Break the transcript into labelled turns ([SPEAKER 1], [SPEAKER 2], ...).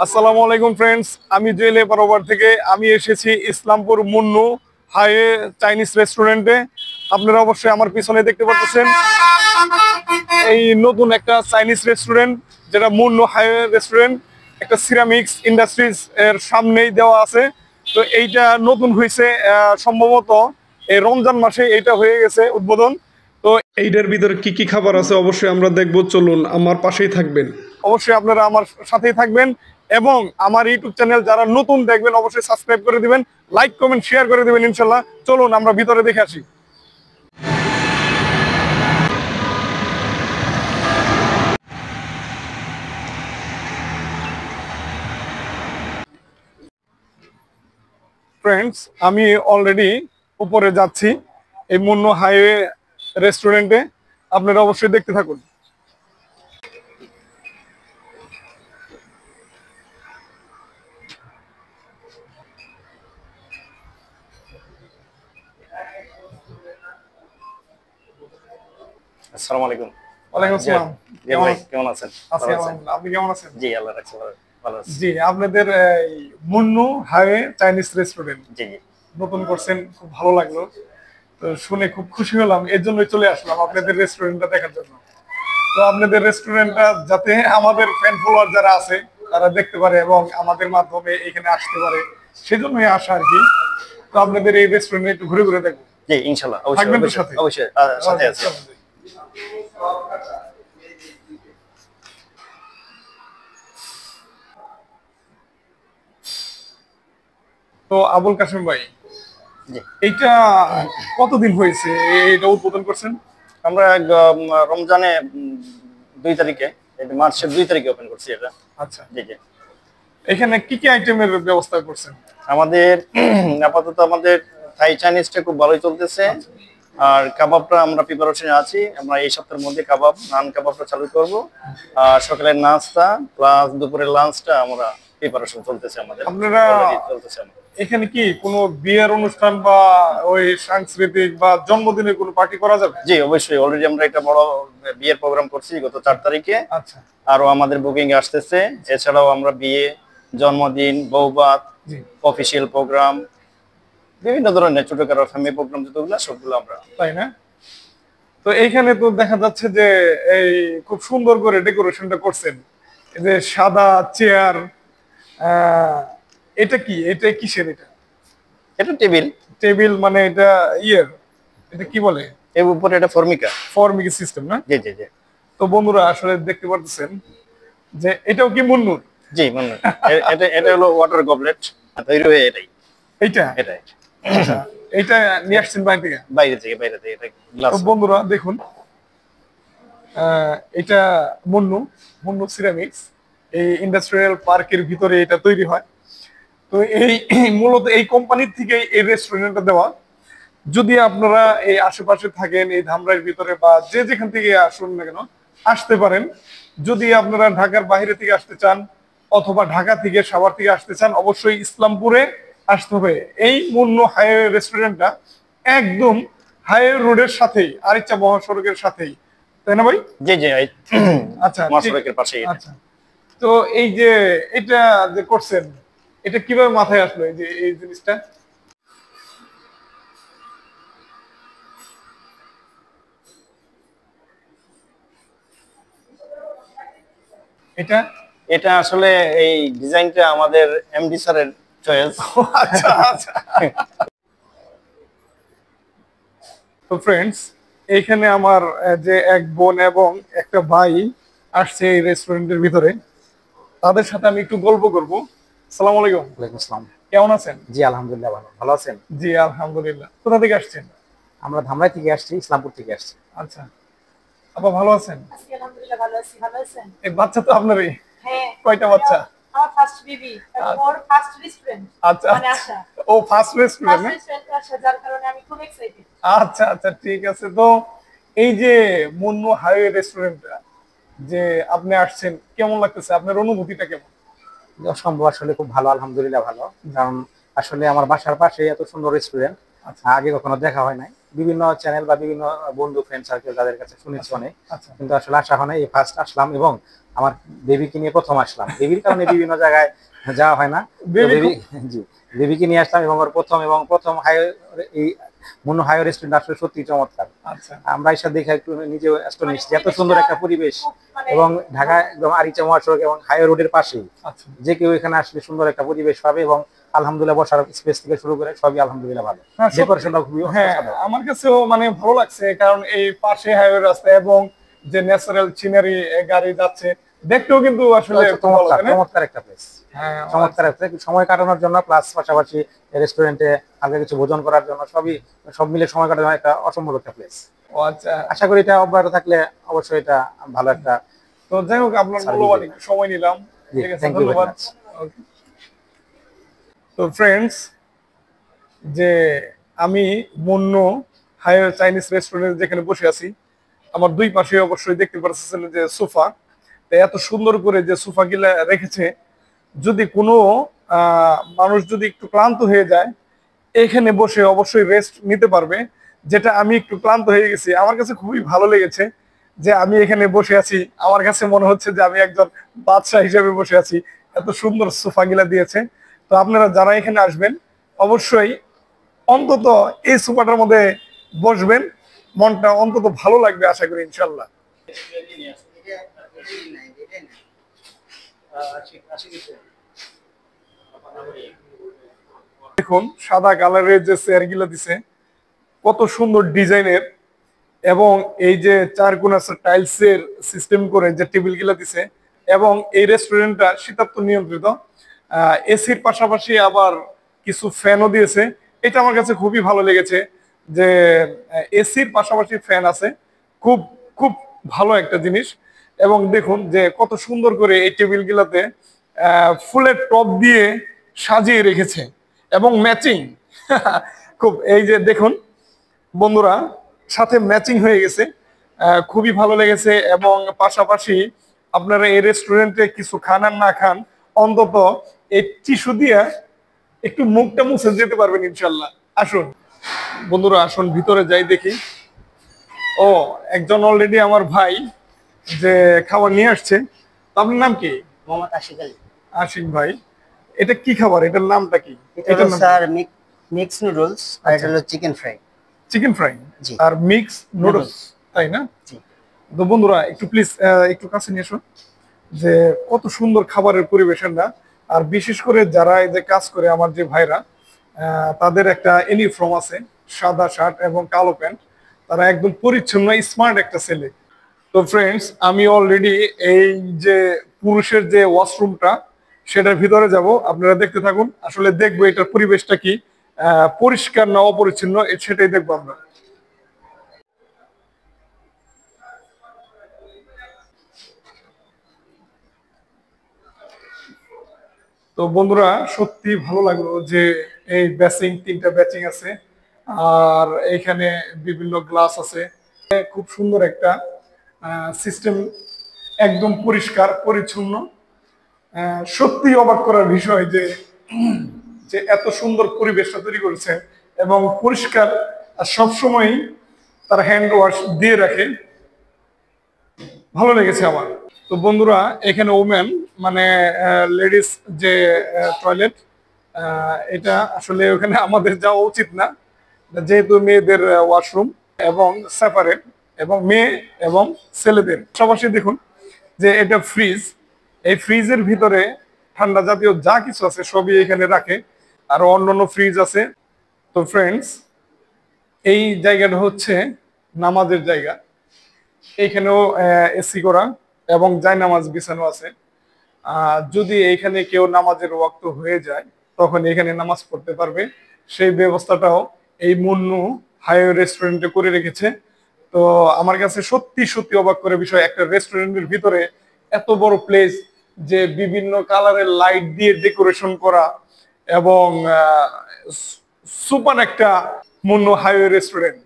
[SPEAKER 1] আসসালামু আলাইকুম ফ্রেন্ডস, আমি জুয়েল পারোবার থেকে আমি এসেছি ইসলামপুর মুন্নু হাইওয়ে চাইনিজ রেস্টুরেন্টে। আপনারা অবশ্যই আমার পিছনে দেখতে পাচ্ছেন এই নতুন একটা চাইনিজ রেস্টুরেন্ট, যেটা মুন্নু হাইওয়ে রেস্টুরেন্ট, একটা সিরামিক্স ইন্ডাস্ট্রিজ এর সামনেই দেওয়া আছে। তো এইটা নতুন হয়েছে, সম্ভবত এই রমজান মাসে এইটা হয়ে গেছে উদ্বোধন। তো এইটার ভিতরে কি কি খাবার আছে অবশ্যই আমরা দেখবো, চলুন আমার পাশেই থাকবেন। অবশ্যই আপনারা আমার সাথেই থাকবেন এবং আমার ইউটিউব চ্যানেল যারা নতুন দেখবেন অবশ্যই সাবস্ক্রাইব করে দিবেন, লাইক কমেন্ট শেয়ার করে দিবেন ইনশাল্লাহ। চলুন আমরা ভিতরে দেখে আসি। ফ্রেন্ডস, আমি অলরেডি উপরে যাচ্ছি এই মুন্নু হাইওয়ে রেস্টুরেন্টে, আপনারা অবশ্যই দেখতে থাকুন।
[SPEAKER 2] আসসালামু আলাইকুম।
[SPEAKER 1] ওয়ালাইকুম আসসালাম।
[SPEAKER 2] জি ভাই, কেমন আছেন?
[SPEAKER 1] আছি আলহামদুলিল্লাহ, আপনি কেমন আছেন?
[SPEAKER 2] জি, আল্লাহ রাখছে ভালো আছি।
[SPEAKER 1] জি, আপনাদের এই মুন্নু হাইওয়ে চাইনিজ রেস্টুরেন্ট
[SPEAKER 2] জি জি
[SPEAKER 1] নতুন করছেন, খুব ভালো লাগলো। তো শুনে খুব খুশি হলাম, এর জন্যই চলে আসলাম আপনাদের রেস্টুরেন্টটা দেখার জন্য। তো আপনাদের রেস্টুরেন্টটা যাতে আমাদের ফ্যান ফলোয়ার যারা আছে তারা দেখতে পারে এবং আমাদের মাধ্যমে এখানে আসতে পারে, সেজন্যই আসা আর কি। তো আপনাদের এই রেস্টুরেন্টে একটু ঘুরে ঘুরে দেখবো।
[SPEAKER 2] জি, ইনশাআল্লাহ অবশ্যই
[SPEAKER 1] থাকবেন তো
[SPEAKER 2] অবশ্যই
[SPEAKER 1] সাথে?
[SPEAKER 2] অবশ্যই সাথে আছি।
[SPEAKER 1] তো আবুল কাশেম ভাই,
[SPEAKER 2] জি,
[SPEAKER 1] এইটা কতদিন হয়েছে এটা উদ্বোধন করছেন?
[SPEAKER 2] আমরা রমজানে 2 তারিখে, এটা মার্চের 2 তারিখে ওপেন করছি এটা।
[SPEAKER 1] আচ্ছা,
[SPEAKER 2] জি জি
[SPEAKER 1] এখানে কি কি আইটেমের ব্যবস্থা করছেন?
[SPEAKER 2] আমাদের আপাতত আমাদের থাই চাইনিজটা খুব ভালোই চলতেছে। আর কাবাবটা আমরা প্রিপারেশনে আছি, আমরা এই সপ্তাহের মধ্যে কাবাব নান কাবাবটা চালু করব। আর সকালের নাস্তা প্লাস দুপুরের লাঞ্চটা আমরা প্রিপারেশন চলতেছে আমাদের,
[SPEAKER 1] আপনারা
[SPEAKER 2] অলরেডি চলতেছে আমাদের।
[SPEAKER 1] এখানে কি কোনো বিয়ের অনুষ্ঠান বা ওই সাংস্কৃতিক বা জন্মদিনের কোনো পার্টি করা যাবে?
[SPEAKER 2] জি অবশ্যই, অলরেডি আমরা একটা বড় বিয়ের প্রোগ্রাম করছি গত 4 তারিখে।
[SPEAKER 1] আচ্ছা,
[SPEAKER 2] আরো আমাদের বুকিং আসতেছে। এছাড়াও আমরা বিয়ে, জন্মদিন, বৌভাত,
[SPEAKER 1] জি,
[SPEAKER 2] অফিসিয়াল প্রোগ্রাম, বিভিন্ন ধরনের ছোটখাটো ফ্যামিলি প্রোগ্রাম যেগুলো সবগুলো আমরা।
[SPEAKER 1] তাই না? তো এইখানে তো দেখা যাচ্ছে যে এই খুব সুন্দর করে ডেকোরেশনটা করছেন, এই যে সাদা চেয়ার, এটা কি, এটা কিসের? এটা
[SPEAKER 2] এটা টেবিল,
[SPEAKER 1] টেবিল মানে এটা ইয়ের, এটা কি বলে?
[SPEAKER 2] এর উপরে এটা ফর্মিকা।
[SPEAKER 1] ফর্মিক সিস্টেম না?
[SPEAKER 2] জি জি জি
[SPEAKER 1] তো বন্ধুরা আসলে দেখতে পারতেছেন যে এটাও কি মুন্নুর?
[SPEAKER 2] জি মানে এটা এটা হলো ওয়াটার গবলেট, তৈরি হয়ে এটাই
[SPEAKER 1] এইটা
[SPEAKER 2] এটাই
[SPEAKER 1] আচ্ছা, এইটা নিয়ে আসছেন বাইরে থেকে?
[SPEAKER 2] বাইরে থেকে এটা গ্লাস।
[SPEAKER 1] তো বন্ধুরা দেখুন, এটা মুন্নু মুন্নু সিরামিক্স, এই ইন্ডাস্ট্রিয়াল পার্কের ভিতরে এটা তৈরি হয়। তো এই মূলত এই কোম্পানির থেকে এই রেস্টুরেন্টটা দেওয়া। যদি আপনারা এই আশেপাশে থাকেন এই ধামরাইয়ের ভিতরে বা যে যেখান থেকে আসুন না কেন আসতে পারেন। যদি আপনারা ঢাকার বাইরে থেকে আসতে চান অথবা ঢাকা থেকে সাভার থেকে আসতে চান, অবশ্যই ইসলামপুরে আসতে হবে। এই মুন্নু হাইওয়ে রেস্টুরেন্টটা একদম হাইওয়ে রোডের সাথেই, আরিচা মহাসড়কের সাথেই, তাই না ভাই?
[SPEAKER 2] জি জি
[SPEAKER 1] আচ্ছা,
[SPEAKER 2] মহাসড়কের পাশেই এটা।
[SPEAKER 1] আচ্ছা। তো এই যে এটা যে করছেন, এটা কিভাবে মাথায় আসলো এই যে এই জিনিসটা? এটা
[SPEAKER 2] এটা আসলে এই ডিজাইনটা আমাদের এমডি স্যারের চয়েস।
[SPEAKER 1] আচ্ছা আচ্ছা। তো ফ্রেন্ডস, এইখানে আমার যে এক বোন এবং একটা ভাই আসছে এই রেস্টুরেন্টের ভিতরে, তাদের সাথে আমি একটু গল্প করব। আসসালামু আলাইকুম।
[SPEAKER 3] ওয়ালাইকুম আসসালাম।
[SPEAKER 1] কেমন আছেন?
[SPEAKER 3] জি আলহামদুলিল্লাহ ভালো। ভালো আছেন?
[SPEAKER 1] জি আলহামদুলিল্লাহ। কোথা থেকে আসছেন?
[SPEAKER 3] আমরা ধামরাই থেকে আসছি, ইসলামপুর থেকে আসছি।
[SPEAKER 1] আচ্ছা, আপা ভালো আছেন?
[SPEAKER 4] আছি আলহামদুলিল্লাহ, ভালো আছি। ভালো আছেন?
[SPEAKER 1] এই বাচ্চা তো আপনারই?
[SPEAKER 4] হ্যাঁ।
[SPEAKER 1] কয়টা বাচ্চা?
[SPEAKER 4] আমার ফার্স্ট বেবি, ওর ফার্স্ট রেস্টুরেন্ট।
[SPEAKER 1] আচ্ছা
[SPEAKER 4] মানে
[SPEAKER 1] আচ্ছা।
[SPEAKER 4] আশা।
[SPEAKER 1] ও ফার্স্ট রেস্টুরেন্ট
[SPEAKER 4] ফার্স্ট
[SPEAKER 1] না?
[SPEAKER 4] রেস্টুরেন্ট আসা, যার কারণে আমি খুব এক্সাইটেড।
[SPEAKER 1] আচ্ছা আচ্ছা, ঠিক আছে। তো এই যে মুন্নু হাইওয়ে রেস্টুরেন্টটা যে আপনি আসছেন, কেমন লাগতেছে? আপনার অনুভূতিটা কেমন?
[SPEAKER 3] অসম্ভব, আসলে খুব ভালো, আলহামদুলিল্লাহ ভালো। কারণ আসলে আমার বাসার পাশে এত সুন্দর রেস্টুরেন্ট
[SPEAKER 1] আচ্ছা
[SPEAKER 3] আগে কখনো দেখা হয় নাই। বিভিন্ন চ্যানেল বা বিভিন্ন বন্ধু ফ্রেন্ড সার্কেল তাদের কাছে শুনেছি অনেক,
[SPEAKER 1] আচ্ছা
[SPEAKER 3] কিন্তু আসলে আসা হয় না। এই ফার্স্ট আসলাম এবং আমার বেবিকে নিয়ে প্রথম আসলাম। বেবির কারণে বিভিন্ন জায়গায় যাওয়া হয় না। তো
[SPEAKER 1] বেবি
[SPEAKER 3] বেবি, জি, বেবিকে নিয়ে আসলাম এবং ওর প্রথম হাই, এই মুন্নু হাই রেস্টুরেন্ট আসলে সত্যি চমৎকার।
[SPEAKER 1] আচ্ছা
[SPEAKER 3] আমরা এসে দেখে একটু নিজেও অ্যাস্টনিশ, এত
[SPEAKER 4] পরিবেশটা
[SPEAKER 3] সুন্দর একটা পরিবেশ
[SPEAKER 4] খুব মানে
[SPEAKER 3] এবং ঢাকা একদম আরিচা মহাসড়ক এবং হাই রোডের পাশেই।
[SPEAKER 1] আচ্ছা।
[SPEAKER 3] যে কেউ এখানে আসলে সুন্দর একটা পরিবেশ পাবে এবং আলহামদুলিল্লাহ বসার স্পেস থেকে শুরু করে সবই আলহামদুলিল্লাহ ভালো।
[SPEAKER 1] হ্যাঁ, সত্যি।
[SPEAKER 3] ডেকোরেশনটা খুবই
[SPEAKER 1] হ্যাঁ
[SPEAKER 3] অসাধারণ।
[SPEAKER 1] আমার কাছেও মানে ভালো লাগছে, কারণ এই পাশে হাইওয়ে রাস্তা এবং যে ন্যাচারাল সিনারি গাড়ি যাচ্ছে দেখতেও কিন্তু আসলে খুব ভালো,
[SPEAKER 3] চমৎকার
[SPEAKER 1] তাই না?
[SPEAKER 3] চমৎকার একটা প্লেস,
[SPEAKER 1] হ্যাঁ
[SPEAKER 3] চমৎকার একটা সময় কাটানোর জন্য, প্লাস পাশাপাশি রেস্টুরেন্টে হালকা কিছু ভোজন করার জন্য, সব মিলে সময় কাটানোর একটা অসম্ভব একটা প্লেস।
[SPEAKER 1] ও আচ্ছা।
[SPEAKER 3] আশা করি এটা অব্যাহত থাকলে অবশ্যই এটা ভালো একটা।
[SPEAKER 1] তো যাই হোক, আপনার
[SPEAKER 3] Service
[SPEAKER 1] মূল্যবান
[SPEAKER 3] দেবে।
[SPEAKER 1] একটু সময় নিলাম,
[SPEAKER 3] জি,
[SPEAKER 1] ঠিক আছে,
[SPEAKER 3] thank you very
[SPEAKER 1] ধন্যবাদ।
[SPEAKER 3] much.
[SPEAKER 1] Okay. তো ফ্রেন্ডস, যে আমি মুন্নু হায়ার চাইনিজ রেস্টুরেন্ট যেখানে বসে আছি, আমার দুই পাশে অবশ্যই দেখতে পাচ্ছেন যে সোফা, এত সুন্দর করে যে সোফা গুলা রেখেছে, যদি কোনো মানুষ যদি একটু ক্লান্ত হয়ে যায় এখানে বসে অবশ্যই রেস্ট নিতে পারবে। যেটা আমি একটু ক্লান্ত হয়ে গেছি, আমার কাছে খুবই ভালো লেগেছে যে আমি এখানে বসে আছি, আমার কাছে মনে হচ্ছে যে আমি একজন বাদশাহ হিসেবে বসে আছি, এত সুন্দর সোফা গুলা দিয়েছে। তো আপনারা যারা এখানে আসবেন অবশ্যই অন্তত এই সোফাটার মধ্যে বসবেন, মনটা অন্তত ভালো লাগবে আশা করি ইনশাল্লাহ। দেখুন সাদা কালারের যে চেয়ার গুলো দিছে, কত সুন্দর ডিজাইনের, এবং এই যে চার কোনা টাইলস এর সিস্টেম করে যে টেবিল গুলা দিছে, এবং এই রেস্টুরেন্টটা শীতাতপ নিয়ন্ত্রিত, এসির পাশাপাশি আবার কিছু ফ্যানও দিয়েছে। এটা আমার কাছে খুবই ভালো লেগেছে যে এসির পাশাপাশি ফ্যান আছে, খুব খুব ভালো একটা জিনিস। এবং দেখুন যে কত সুন্দর করে এই টেবিল গুলাতে ফুলের টপ দিয়ে সাজিয়ে রেখেছে এবং ম্যাচিং খুব, এই যে দেখুন বন্ধুরা, সাথে ম্যাচিং হয়ে গেছে, খুবই ভালো লেগেছে। এবং পাশাপাশি আপনারা এই রেস্টুরেন্টে কিছু খান আর না খান, অন্তত এই টিস্যু দিয়ে একটু মুখটা মুছে যেতে পারবেন ইনশাল্লাহ। আসুন বন্ধুরা, আসুন ভিতরে যাই দেখি। ও, একজন অলরেডি আমার ভাই যে খাবার নিয়ে আসছে। তো আপনার নাম কি?
[SPEAKER 5] মোহাম্মদ আশিক আলী।
[SPEAKER 1] আশিক ভাই, এটা কি খাবার, এটার নামটা কি?
[SPEAKER 5] এটা হলো স্যার মিক্স নুডলস, আর এটা হলো চিকেন ফ্রাই।
[SPEAKER 1] চিকেন ফ্রাই
[SPEAKER 5] জি।
[SPEAKER 1] আর মিক্স নুডলস, তাই না?
[SPEAKER 5] জি।
[SPEAKER 1] তো বন্ধুরা একটু প্লিজ একটু কাছে নিয়ে এসো, যে কত সুন্দর খাবারের পরিবেশনটা। আর বিশেষ করে যারা এই যে কাজ করে আমার যে ভাইরা, তাদের একটা ইউনিফর্ম আছে, সাদা শার্ট এবং কালো প্যান্ট, তারা একদম পরিচ্ছন্ন স্মার্ট একটা ছেলে। তো ফ্রেন্ডস, আমি অলরেডি এই যে পুরুষের যে ওয়াশরুমটা সেটার ভিতরে যাব, আপনারা দেখতে থাকুন। আসলে দেখবো এটার পরিবেশটা কি, পরিষ্কার না অপরিচ্ছন্ন, সেটাই দেখবো আমরা। তো বন্ধুরা, সত্যি ভালো লাগলো যে এই ব্যাচিং, তিনটা ব্যাচিং আছে, আর এখানে বিভিন্ন গ্লাস আছে, খুব সুন্দর একটা সিস্টেম, একদম পরিষ্কার পরিচ্ছন্ন। সত্যি অবাক করার বিষয় যে যে এত সুন্দর পরিবেশটা তৈরি করেছে এবং পরিষ্কার, আর সবসময় তার হ্যান্ড ওয়াশ দিয়ে রাখে, ভালো লেগেছে আমার। তো বন্ধুরা, এখানে ওমেন মানে লেডিস যে টয়লেট, এটা আসলে ওখানে আমাদের যাওয়া উচিত না, যেহেতু মেয়েদের ওয়াশরুম এবং সেপারেট, এবং মেয়ে এবং ছেলেদের পাশাপাশি। দেখুন যে এটা ফ্রিজ, এই ফ্রিজের ভিতরে ঠান্ডা জাতীয় যা কিছু আছে সবই এখানে রাখে, আর অন্যান্য ফ্রিজ আছে। তো ফ্রেন্ডস, এই জায়গাটা হচ্ছে নামাজের জায়গা, এইখানেও এসি করা এবং জায়নামাজ বিছানো আছে। যদি এইখানে কেউ নামাজের ওয়াক্ত হয়ে যায় তখন এখানে নামাজ পড়তে পারবে, সেই ব্যবস্থাটাও এই মুন্নু হাইওয়ে রেস্টুরেন্টে করে রেখেছে। তো আমার কাছে সত্যি সত্যি অবাক করে বিষয়, একটা রেস্টুরেন্টের ভিতরে এত বড় প্লেস, যে বিভিন্ন কালারের লাইট দিয়ে ডেকোরেশন করা, এবং সুপার একটা মুন্নু হাইওয়ে রেস্টুরেন্ট।